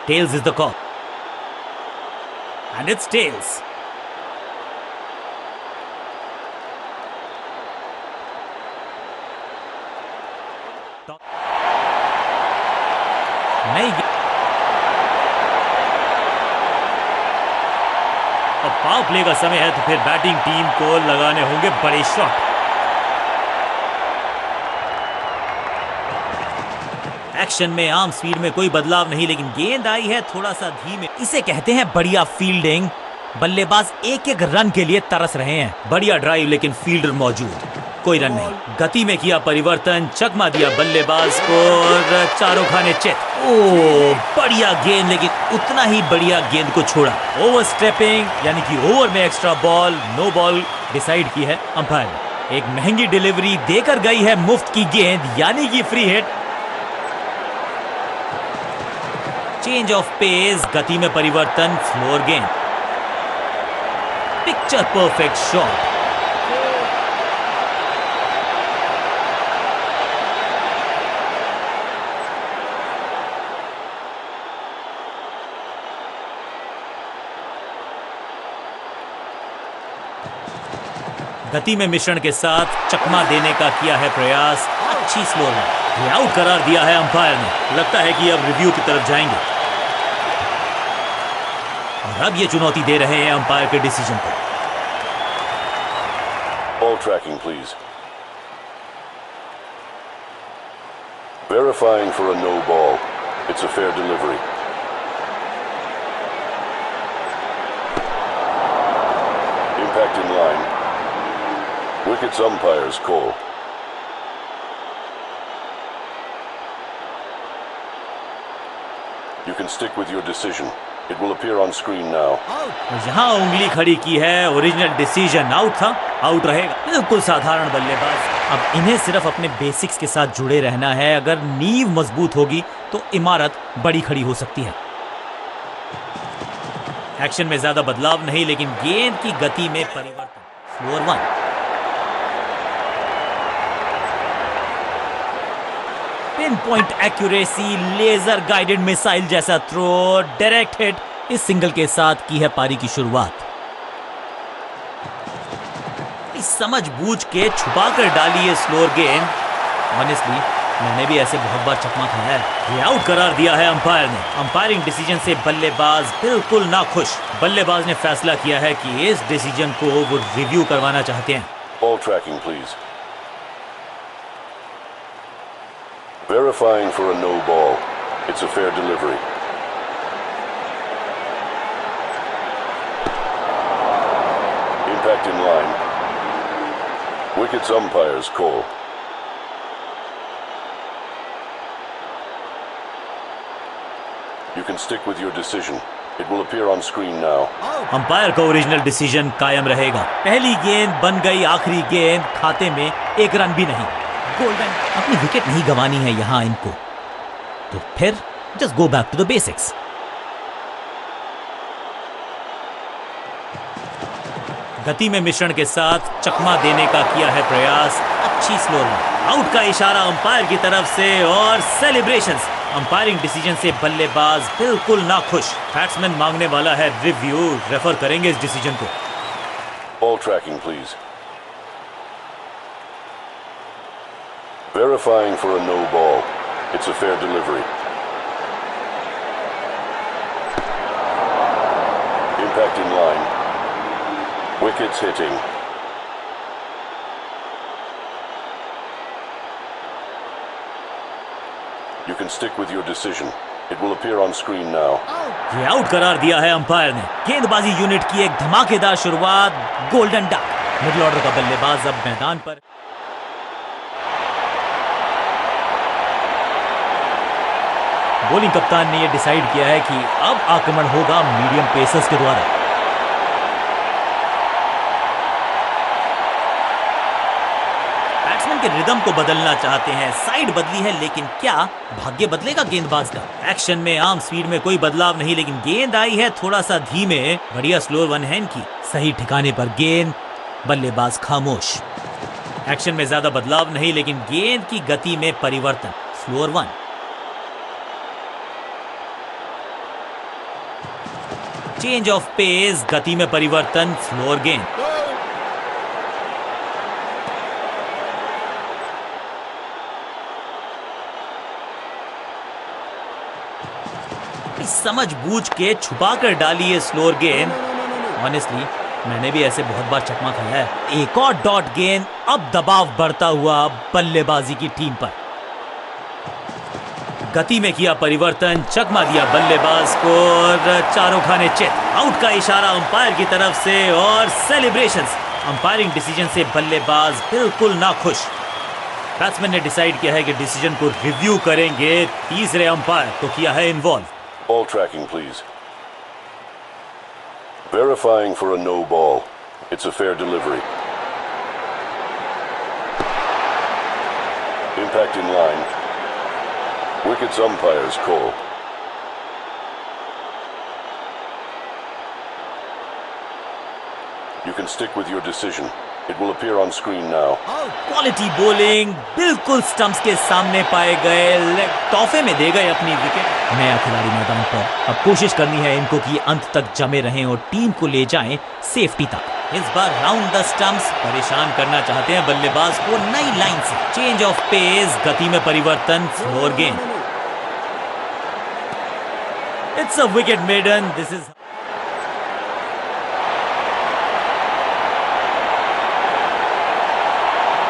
Tails is the call. And it's tails. नहीं, अब power play का समय है तो फिर बैटिंग टीम को लगाने होंगे बड़े शॉट। एक्शन में आर्म स्पीड में कोई बदलाव नहीं, लेकिन गेंद आई है थोड़ा सा धीमे। इसे कहते हैं बढ़िया फील्डिंग। बल्लेबाज एक एक रन के लिए तरस रहे हैं। बढ़िया ड्राइव लेकिन फील्डर मौजूद, कोई रन नहीं। गति में किया परिवर्तन, चकमा दिया बल्लेबाज को और चारों खाने चित। ओह, बढ़िया गेंद, लेकिन उतना ही बढ़िया गेंद को छोड़ा। ओवर स्टेपिंग यानी कि ओवर में extra ball, no ball decide की है अंपायर ने। एक महंगी डिलीवरी देकर गई है मुफ्त की गेंद यानी कि free hit. Change of pace, गति में परिवर्तन, फ्लोर गेंद। Picture perfect shot. गति में मिश्रण के साथ चकमा देने का किया है प्रयास। अच्छी स्लोर में आउट करार दिया है अंपायर ने। लगता है कि अब रिव्यू की तरफ जाएंगे और अब ये चुनौती दे रहे हैं अंपायर के डिसीजन को। Ball tracking, please. Verifying for a no ball. It's a fair delivery. Impact in line. Wickets umpire's call. You can stick with your decision. It will appear on screen now. यहाँ उंगली खड़ी की है, original decision out था, out रहेगा। बिल्कुल साधारण बल्लेबाज। अब इन्हें सिर्फ अपने बेसिक्स के साथ जुड़े रहना है। अगर नींव मजबूत होगी तो इमारत बड़ी खड़ी हो सकती है। एक्शन में ज्यादा बदलाव नहीं, लेकिन गेंद की गति में परिवर्तन। फ्लोर 1। Pin point accuracy, laser guided missile जैसा थ्रो, डायरेक्ट हिट। इस सिंगल के साथ की है पारी की शुरुआत। इस समझबूझ के छुपा कर डाली है स्लोर गेंद। ऑनेस्टली मैंने भी ऐसे बहुत बार चकमा खाया है। ये आउट करार दिया है अंपायर ने। अंपायरिंग डिसीजन से बल्लेबाज बिल्कुल ना खुश। बल्लेबाज ने फैसला किया है कि इस डिसीजन को वो रिव्यू करवाना चाहते हैं। Ball tracking, please. Verifying for a no ball. It's a fair delivery. Impact in line. Wickets umpire's call. You can stick with your decision. It will appear on screen now. Umpire का original decision कायम रहेगा। पहली गेंद बन गई आखिरी गेंद, खाते में एक रन भी नहीं। गोल्डन। अपनी विकेट नहीं गंवानी है यहां इनको, तो फिर just go back to the basics. गति में मिश्रण के साथ चकमा देने का किया है प्रयास। अच्छी स्लोर में आउट का इशारा अंपायर की तरफ से और सेलिब्रेशंस। अंपायरिंग डिसीजन से बल्लेबाज बिल्कुल ना खुश। बैट्समैन मांगने वाला है रिव्यू, रेफर करेंगे इस डिसीजन को। Ball tracking, please. Verifying for a no ball. It's a fair delivery. Impact in line. Wickets hitting. You can stick with your decision. It will appear on screen now. ये out करार दिया है umpire ने। गेंदबाजी unit की एक धमाकेदार शुरुआत। Golden duck. मिडिल ऑर्डर का बल्लेबाज अब मैदान पर। बॉलिंग कप्तान ने यह डिसाइड किया है कि अब आक्रमण होगा मीडियम पेसर्स के द्वारा। बैट्समैन के रिदम को बदलना चाहते हैं। साइड बदली है, लेकिन क्या भाग्य बदलेगा गेंदबाज का? एक्शन में आर्म स्पीड में कोई बदलाव नहीं, लेकिन गेंद आई है थोड़ा सा धीमे। बढ़िया स्लोर वन हैंड की, सही ठिकाने पर गेंद, बल्लेबाज खामोश। एक्शन में ज्यादा बदलाव नहीं, लेकिन गेंद की गति में परिवर्तन। फ्लोर 1। चेंज ऑफ पेस, गति में परिवर्तन, फ्लोर गेंद। समझ बूझ के छुपा कर डाली है स्लोर गेंद। ऑनेस्टली मैंने भी ऐसे बहुत बार चकमा खाया है। एक और डॉट गेंद, अब दबाव बढ़ता हुआ बल्लेबाजी की टीम पर। गति में किया परिवर्तन, चकमा दिया बल्लेबाज को और चारों खाने चित। आउट का इशारा अंपायर की तरफ से और सेलिब्रेशंस। अंपायरिंग डिसीजन से बल्लेबाज बिल्कुल नाखुश। बैट्समैन ने डिसाइड किया है कि डिसीजन को रिव्यू करेंगे। तीसरे अंपायर को किया है involve. Ball tracking, please. Verifying for a no ball. It's a fair delivery. Impact in line. Wickets umpire's call. You can stick with your decision. It will appear on screen now. Quality bowling, बिल्कुल stumps के सामने पाए गए। तोहफे में दे गए अपनी wicket. नया खिलाड़ी मैदान पर, अब कोशिश करनी है इनको कि अंत तक जमे रहें और टीम को ले जाएं सेफ्टी तक। इस बार राउंड द स्टंप्स परेशान करना चाहते हैं बल्लेबाज को नई लाइन से। चेंज ऑफ पेस, गति में परिवर्तन, फ्लोर गेंद। It's a wicket maiden. This is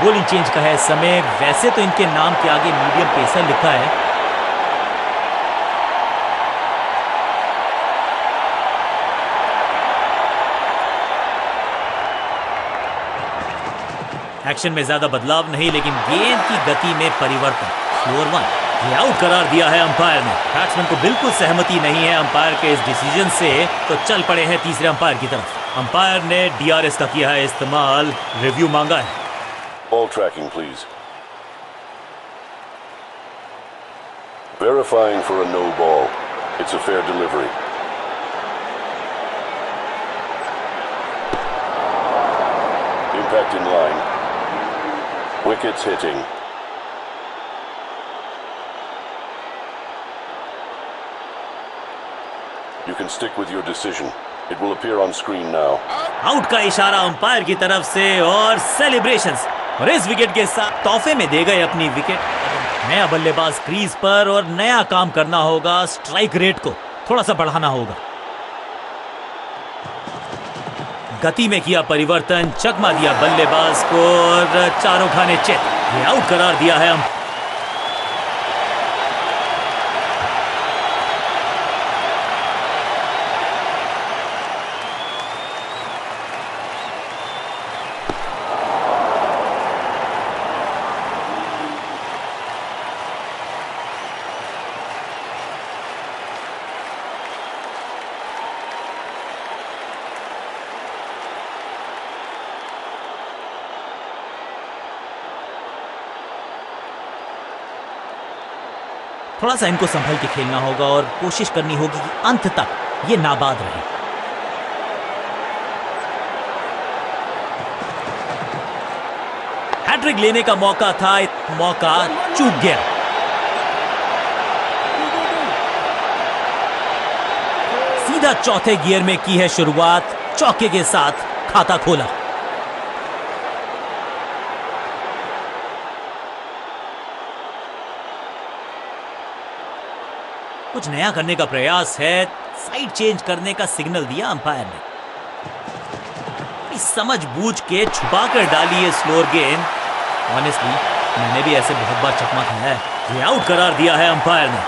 bowling change का है समय। वैसे तो इनके नाम के आगे मीडियम पेसर लिखा है। एक्शन में ज्यादा बदलाव नहीं, लेकिन गेंद की गति में परिवर्तन। फ्लोर 1 ये आउट करार दिया है अंपायर ने। बैट्समैन को बिल्कुल सहमति नहीं है अंपायर के इस डिसीजन से, तो चल पड़े हैं तीसरे अंपायर की तरफ। अंपायर ने डीआरएस का किया है इस्तेमाल, रिव्यू मांगा है। Ball tracking, please. Verifying for a no ball. It's a fair delivery. Impact in line. Wickets hitting. You can stick with your decision. It will appear on screen now. Out का इशारा umpire की तरफ से और celebrations. और इस wicket के साथ तोहफे में दे गए अपनी विकेट। नया बल्लेबाज क्रीज पर और नया काम करना होगा। स्ट्राइक रेट को थोड़ा सा बढ़ाना होगा। गति में किया परिवर्तन, चकमा दिया बल्लेबाज को और चारों खाने चित। ये आउट करार दिया है अंपायर। थोड़ा सा इनको संभल के खेलना होगा और कोशिश करनी होगी कि अंत तक ये नाबाद रहे। हैट्रिक लेने का मौका था, मौका चूक गया। सीधा चौथे गियर में की है शुरुआत, चौके के साथ खाता खोला। कुछ नया करने का प्रयास है, साइड चेंज करने का सिग्नल दिया अंपायर ने। समझ बूझ के छुपा कर डाली है स्लोर गेंद। ऑनेस्टली मैंने भी ऐसे बहुत बार चकमा खाया है। ये आउट करार दिया है अंपायर ने।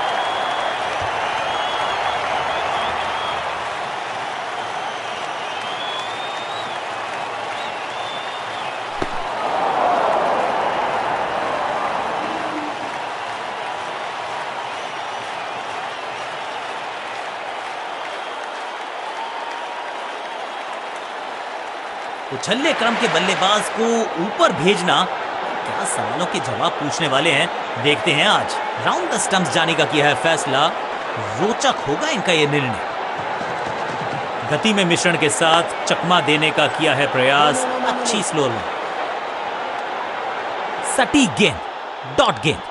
उछल्ले क्रम के बल्लेबाज को ऊपर भेजना, क्या सवालों के जवाब पूछने वाले हैं, देखते हैं आज। राउंड द स्टंप्स जाने का किया है फैसला। रोचक होगा इनका यह निर्णय। गति में मिश्रण के साथ चकमा देने का किया है प्रयास। अच्छी स्लोर में सटीक गेंद, डॉट गेंद।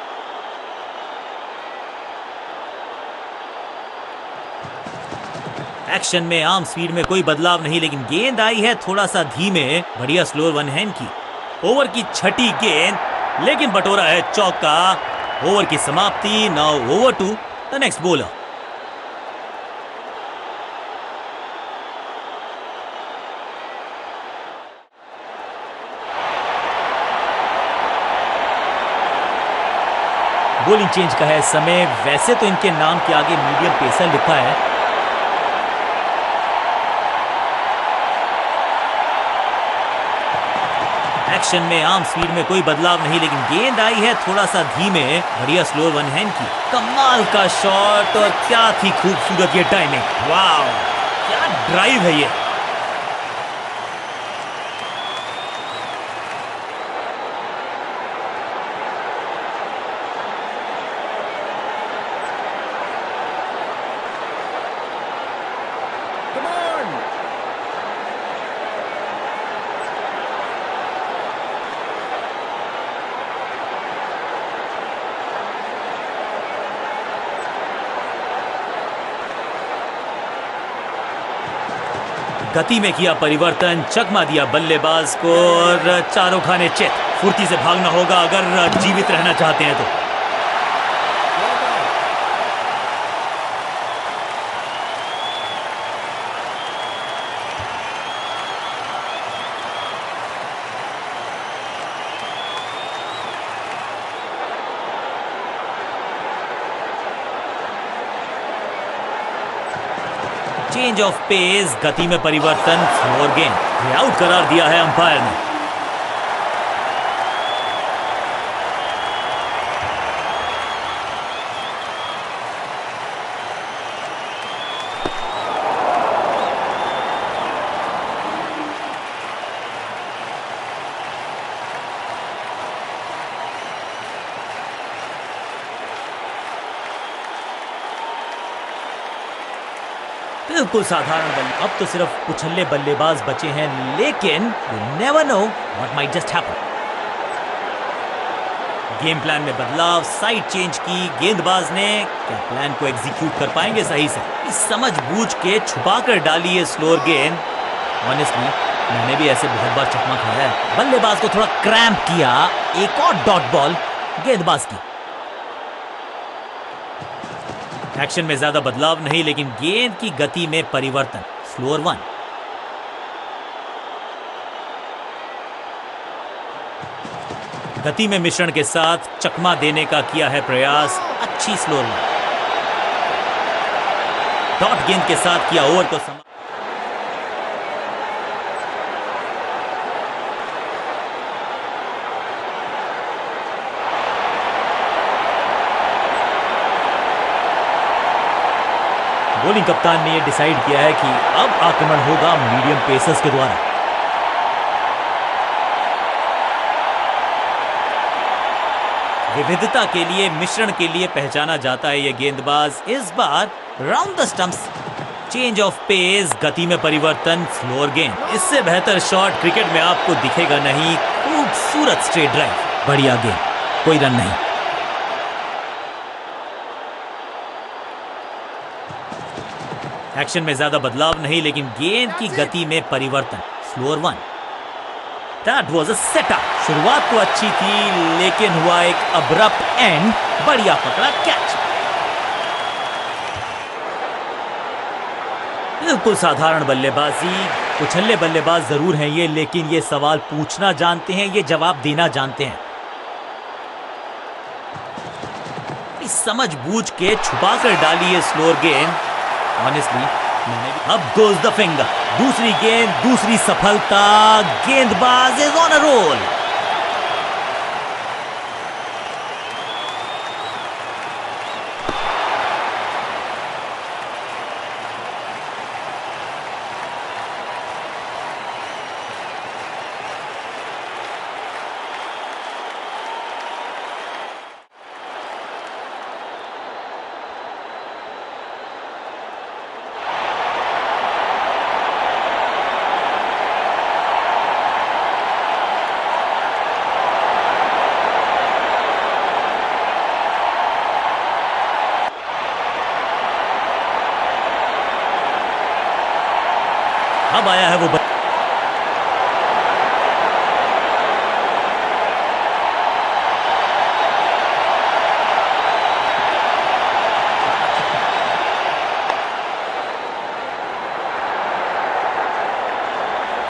एक्शन में आम स्पीड में कोई बदलाव नहीं, लेकिन गेंद आई है थोड़ा सा धीमे। बढ़िया स्लोअर वन हैंड की। ओवर की छठी गेंद, लेकिन बटोरा है चौका। ओवर की समाप्ति। Now over to the next bowler. Bowling change का है समय। वैसे तो इनके नाम के आगे मीडियम पेसर लिखा है। एक्शन में आम स्पीड में कोई बदलाव नहीं, लेकिन गेंद आई है थोड़ा सा धीमे। बढ़िया स्लोअर वन हैंड की। कमाल का शॉट, और क्या थी खूबसूरत ये टाइमिंग। वाह, क्या ड्राइव है ये। गति में किया परिवर्तन, चकमा दिया बल्लेबाज को, और चारों खाने चित। फुर्ती से भागना होगा अगर जीवित रहना चाहते हैं तो। चेंज ऑफ पेस, गति में परिवर्तन, फ्लोर गेंद। आउट करार दिया है अंपायर ने। बिल्कुल साधारण बल्ले। अब तो सिर्फ उछल्ले बल्लेबाज बचे हैं, लेकिन you never know what might just happen। Game plan में बदलाव, साइड चेंज की गेंदबाज ने। क्या प्लान को एग्जीक्यूट कर पाएंगे सही से? समझ बूझ के छुपा कर डाली है स्लोअर गेंद। ऑनेस्टली मैंने भी ऐसे बहुत बार चकमा खाया है। बल्लेबाज को थोड़ा क्रैम्प किया। एक और डॉट बॉल गेंदबाज की। एक्शन में ज्यादा बदलाव नहीं, लेकिन गेंद की गति में परिवर्तन, स्लोअर वन। गति में मिश्रण के साथ चकमा देने का किया है प्रयास। अच्छी स्लोअर वन। डॉट गेंद के साथ किया ओवर को समाप्त। बॉलिंग कप्तान ने यह डिसाइड किया है कि अब आक्रमण होगा मीडियम पेसर्स के द्वारा। विविधता के लिए, मिश्रण के लिए पहचाना जाता है यह गेंदबाज। इस बार round the stumps. Change of pace, गति में परिवर्तन, फ्लोर गेंद। इससे बेहतर शॉट क्रिकेट में आपको दिखेगा नहीं। खूबसूरत स्ट्रेट ड्राइव, बढ़िया गेंद, कोई रन नहीं। एक्शन में ज्यादा बदलाव नहीं, लेकिन गेंद की गति में परिवर्तन, slower one. That was a setup. शुरुआत तो अच्छी थी, लेकिन हुआ एक अब्रप्ट एंड। बढ़िया पकड़ा कैच। बिल्कुल साधारण बल्लेबाजी। उछल्ले बल्लेबाज जरूर हैं ये, लेकिन ये सवाल पूछना जानते हैं, ये जवाब देना जानते हैं। समझ बूझ के छुपा कर डाली है स्लोअर गेंद। ऑनेस्टली अब गोज द फिंगर। दूसरी गेंद, दूसरी सफलता। गेंदबाज इज ऑन अ रोल। अब आया है वो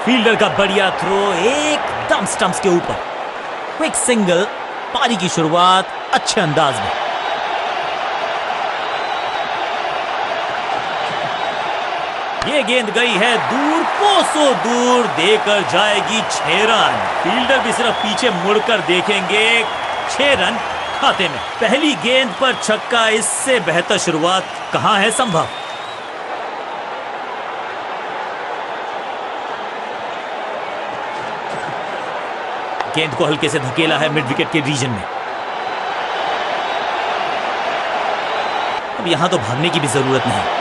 फील्डर का बढ़िया थ्रो एकदम स्टंप्स के ऊपर। क्विक सिंगल, पारी की शुरुआत अच्छे अंदाज में। ये गेंद गई है दूर, कोसों दूर, देकर जाएगी 6 रन। फील्डर भी सिर्फ पीछे मुड़कर देखेंगे, 6 रन खाते में। पहली गेंद पर छक्का, इससे बेहतर शुरुआत कहां है संभव। गेंद को हल्के से धकेला है मिड विकेट के रीजन में। अब यहां तो भागने की भी जरूरत नहीं।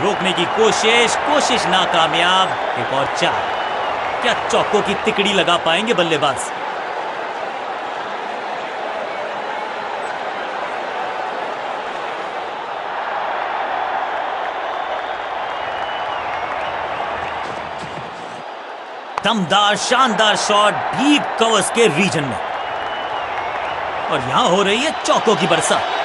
रोकने की कोशिश नाकामयाब। एक और 4। क्या चौकों की तिकड़ी लगा पाएंगे बल्लेबाज। दमदार शानदार शॉट डीप कवर्स के रीजन में, और यहां हो रही है चौकों की बरसात।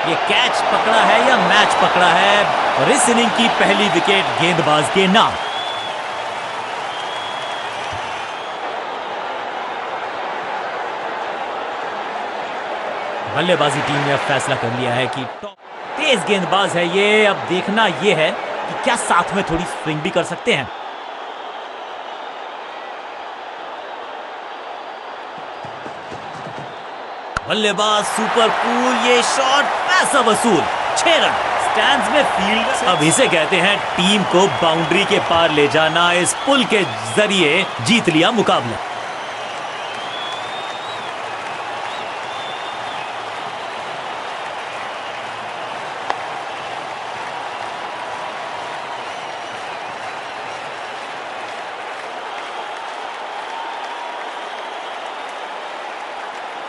ये कैच पकड़ा है या मैच पकड़ा है, और इस इनिंग की पहली विकेट गेंदबाज के नाम। बल्लेबाजी टीम ने अब फैसला कर लिया है कि तेज गेंदबाज है ये। अब देखना यह है कि क्या साथ में थोड़ी स्विंग भी कर सकते हैं। बल्लेबाज सुपर कूल, ये शॉट पैसा वसूल। 6 रन स्टैंड्स में फील्ड। अब इसे कहते हैं टीम को बाउंड्री के पार ले जाना। इस पुल के जरिए जीत लिया मुकाबला।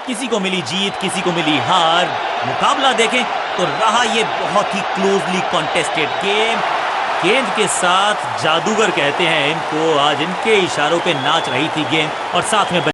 किसी को मिली जीत, किसी को मिली हार। मुकाबला देखें तो रहा ये बहुत ही क्लोजली कॉन्टेस्टेड गेम। गेंद के साथ जादूगर कहते हैं इनको। आज इनके इशारों पे नाच रही थी गेंद, और साथ में